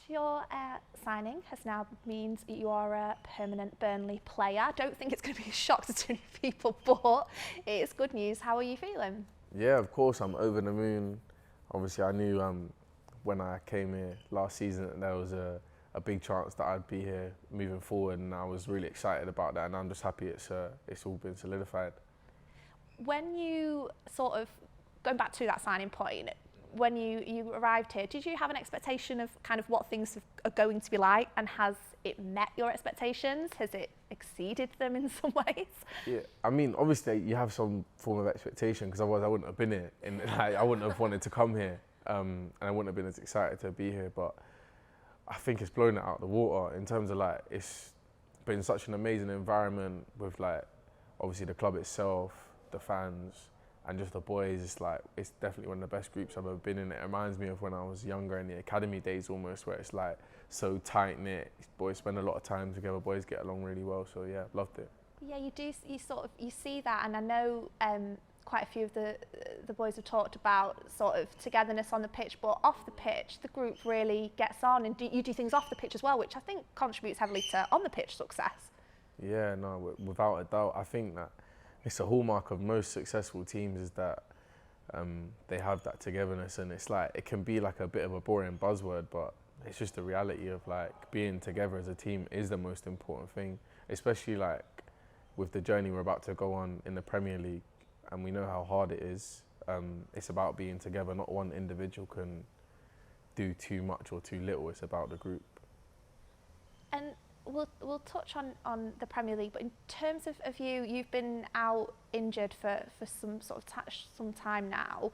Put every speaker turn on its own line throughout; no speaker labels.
your signing has now means you are a permanent Burnley player. I don't think it's going to be a shock to too many people, but it's good news. How are you feeling?
Yeah, of course, I'm over the moon. Obviously, I knew when I came here last season that there was a big chance that I'd be here moving forward, and I was really excited about that, and I'm just happy it's all been solidified.
When you sort of, going back to that signing point, when you arrived here, did you have an expectation of kind of what things are going to be like, and has it met your expectations? Has it exceeded them in some ways?
Yeah, I mean, obviously you have some form of expectation because otherwise I wouldn't have been here, and I wouldn't have wanted to come here, and I wouldn't have been as excited to be here. But I think it's blown it out of the water in terms of like it's been such an amazing environment with like obviously the club itself, the fans, and just the boys. It's definitely one of the best groups I've ever been in. It reminds me of when I was younger in the academy days almost, where it's like so tight knit. Boys spend a lot of time together. Boys get along really well. So yeah, loved it.
Yeah, you do. You see that, and I know quite a few of the boys have talked about sort of togetherness on the pitch, but off the pitch, the group really gets on, and you do things off the pitch as well, which I think contributes heavily to on the pitch success.
Yeah, no, without a doubt. I think that it's a hallmark of most successful teams is that they have that togetherness, and it's like it can be like a bit of a boring buzzword, but it's just the reality of like being together as a team is the most important thing, especially like with the journey we're about to go on in the Premier League, and we know how hard it is. It's about being together. Not one individual can do too much or too little. It's about the group.
And we'll touch on the Premier League, but in terms of you've been out injured for some sort of some time now.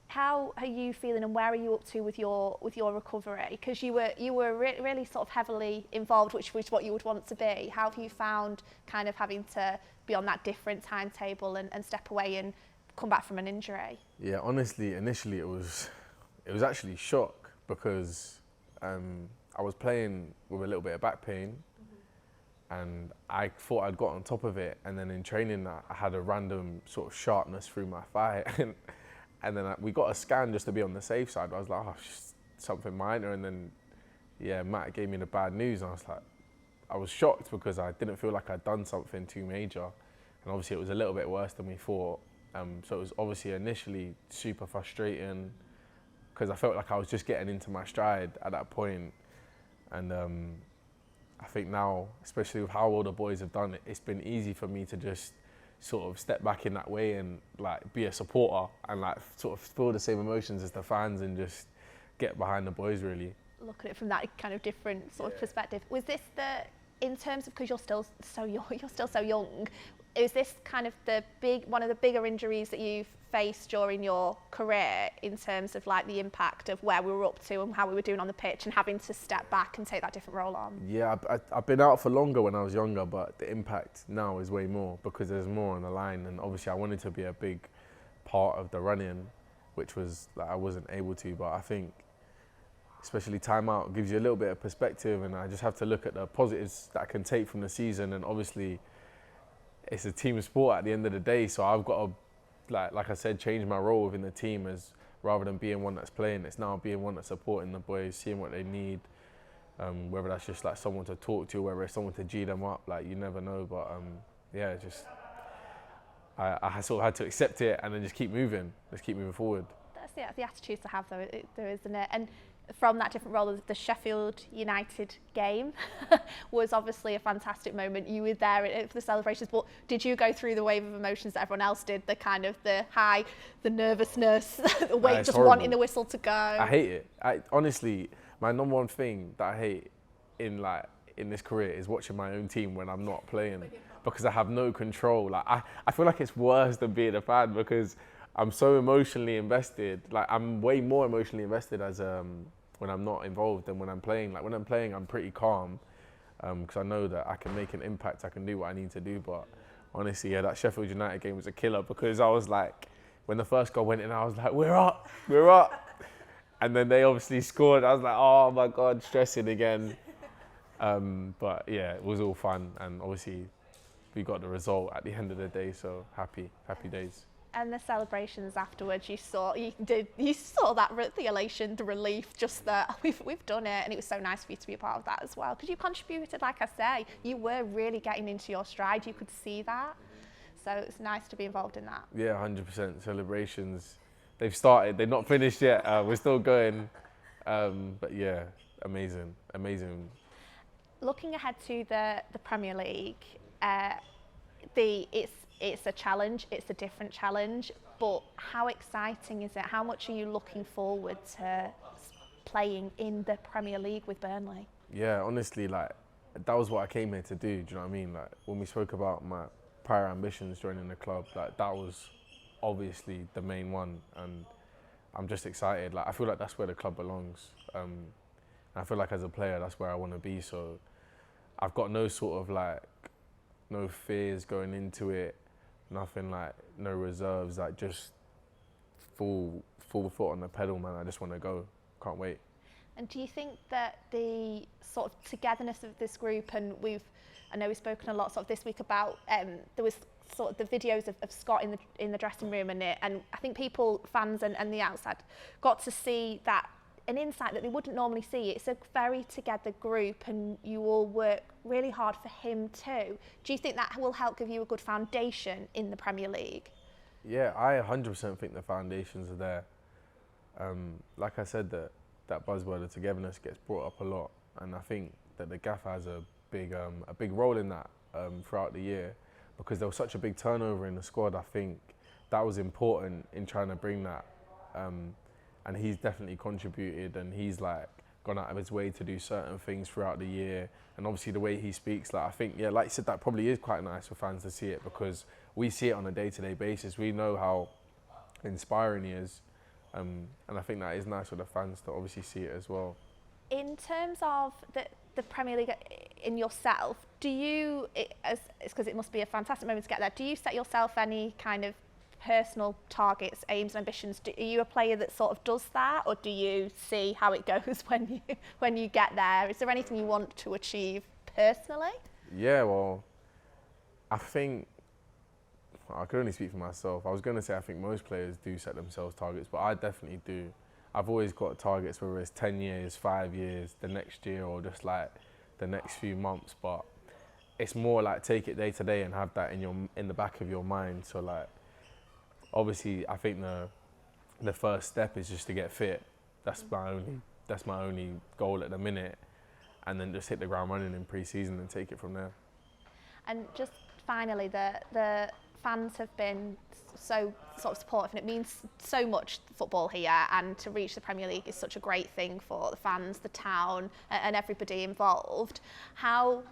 How are you feeling, and where are you up to with your recovery? Because you were really sort of heavily involved, which was what you would want to be. How have you found kind of having to be on that different timetable and step away and come back from an injury?
Yeah, honestly, initially it was actually shock because I was playing with a little bit of back pain, and I thought I'd got on top of it, and then in training I had a random sort of sharpness through my thigh, and then we got a scan just to be on the safe side. I was like, oh, it's just something minor, and then yeah, Matt gave me the bad news, and I was shocked because I didn't feel like I'd done something too major, and obviously it was a little bit worse than we thought. So it was obviously initially super frustrating because I felt like I was just getting into my stride at that point, and I think now, especially with how all the boys have done it, it's been easy for me to just sort of step back in that way and like be a supporter and like sort of feel the same emotions as the fans and just get behind the boys really.
Look at it from that kind of different sort of perspective. Was this in terms of, because you're still so young, is this kind of one of the bigger injuries that you've faced during your career in terms of like the impact of where we were up to and how we were doing on the pitch and having to step back and take that different role on?
Yeah, I've been out for longer when I was younger, but the impact now is way more because there's more on the line, and obviously I wanted to be a big part of the run-in, which was like I wasn't able to, but I think especially time out gives you a little bit of perspective, and I just have to look at the positives that I can take from the season, and obviously it's a team sport at the end of the day, so I've got to, like I said, change my role within the team as rather than being one that's playing, it's now being one that's supporting the boys, seeing what they need, whether that's just like someone to talk to, whether it's someone to G them up, like you never know, but yeah, just I sort of had to accept it and then just keep moving forward.
That's the attitude to have though, there isn't it? And from that different role, the Sheffield United game was obviously a fantastic moment. You were there for the celebrations, but did you go through the wave of emotions that everyone else did? The kind of the high, the nervousness, the weight, just
horrible.
Wanting the whistle to go.
I hate it. Honestly, my number one thing that I hate in this career is watching my own team when I'm not playing, because I have no control. Like I feel like it's worse than being a fan because I'm so emotionally invested. Like I'm way more emotionally invested as when I'm not involved than when I'm playing. Like when I'm playing, I'm pretty calm because I know that I can make an impact, I can do what I need to do. But honestly, yeah, that Sheffield United game was a killer because I was like, when the first goal went in, I was like, we're up. And then they obviously scored. I was like, oh my God, stressing again. But yeah, it was all fun. And obviously we got the result at the end of the day, so happy days.
And the celebrations afterwards, you saw that the elation, the relief, just that we've done it, and it was so nice for you to be a part of that as well, because you contributed, like I say, you were really getting into your stride. You could see that, so it's nice to be involved in that.
Yeah, 100% celebrations. They've started. They're not finished yet. We're still going, but yeah, amazing.
Looking ahead to the Premier League, it's a challenge. It's a different challenge. But how exciting is it? How much are you looking forward to playing in the Premier League with Burnley?
Yeah, honestly, like that was what I came here to do. Do you know what I mean? Like when we spoke about my prior ambitions joining the club, like that was obviously the main one, and I'm just excited. Like I feel like that's where the club belongs. And I feel like as a player, that's where I want to be. So I've got no sort of like no fears going into it. Nothing like no reserves, like just full foot on the pedal, man. I just want to go. Can't wait.
And do you think that the sort of togetherness of this group, and I know we've spoken a lot sort of this week about there was sort of the videos of Scott in the dressing room, and I think people, fans and the outside, got to see that an insight that they wouldn't normally see. It's a very together group, and you all work really hard for him too. Do you think that will help give you a good foundation in the Premier League?
Yeah, I 100% think the foundations are there. Like I said, that buzzword of togetherness gets brought up a lot, and I think that the gaffer has a big role in that throughout the year, because there was such a big turnover in the squad. I think that was important in trying to bring that. And he's definitely contributed, and he's like gone out of his way to do certain things throughout the year. And obviously the way he speaks, like I think, yeah, like you said, that probably is quite nice for fans to see it, because we see it on a day-to-day basis. We know how inspiring he is, and I think that is nice for the fans to obviously see it as well.
In terms of the Premier League in yourself, do you, it's because it must be a fantastic moment to get there, do you set yourself any kind of personal targets, aims and ambitions? Are you a player that sort of does that, or do you see how it goes when you get there? Is there anything you want to achieve personally?
Yeah, well, I think, I could only speak for myself. I was going to say I think most players do set themselves targets, but I definitely do. I've always got targets, whether it's 10 years, 5 years, the next year, or just like the next few months. But it's more like take it day to day and have that in the back of your mind. So like, obviously, I think the first step is just to get fit. That's my only goal at the minute, and then just hit the ground running in pre-season and take it from there.
And just finally, the fans have been so sort of supportive, and it means so much, football here, and to reach the Premier League is such a great thing for the fans, the town, and everybody involved. How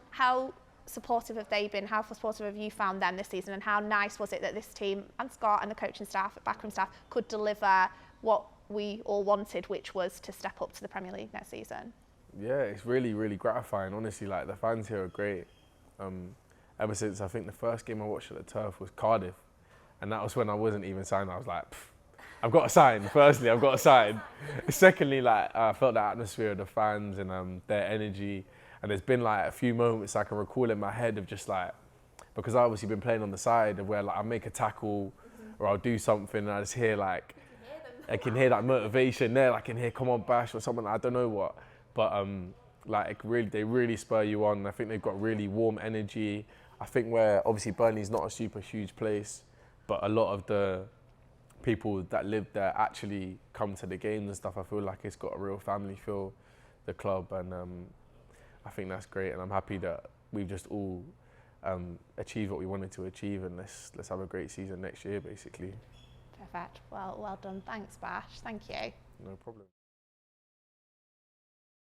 supportive have they been? How supportive have you found them this season, and how nice was it that this team and Scott and the coaching staff, backroom staff, could deliver what we all wanted, which was to step up to the Premier League next season?
Yeah, it's really, really gratifying. Honestly, like the fans here are great. Ever since I think the first game I watched at the Turf was Cardiff, and that was when I wasn't even signed. I was like, I've got to sign. Firstly, I've got to sign. Secondly, like I felt the atmosphere of the fans and their energy. And there's been like a few moments I can recall in my head of just like, because I've obviously been playing on the side of where like I make a tackle or I'll do something and I just hear like, I can hear that motivation there. I can hear, come on, Bash, or something. I don't know what, but like they really spur you on. I think they've got really warm energy. I think where obviously Burnley's not a super huge place, but a lot of the people that live there actually come to the games and stuff. I feel like it's got a real family feel, the club, and I think that's great. And I'm happy that we've just all achieved what we wanted to achieve, and let's have a great season next year, basically.
Perfect. Well done. Thanks, Bash. Thank you.
No problem.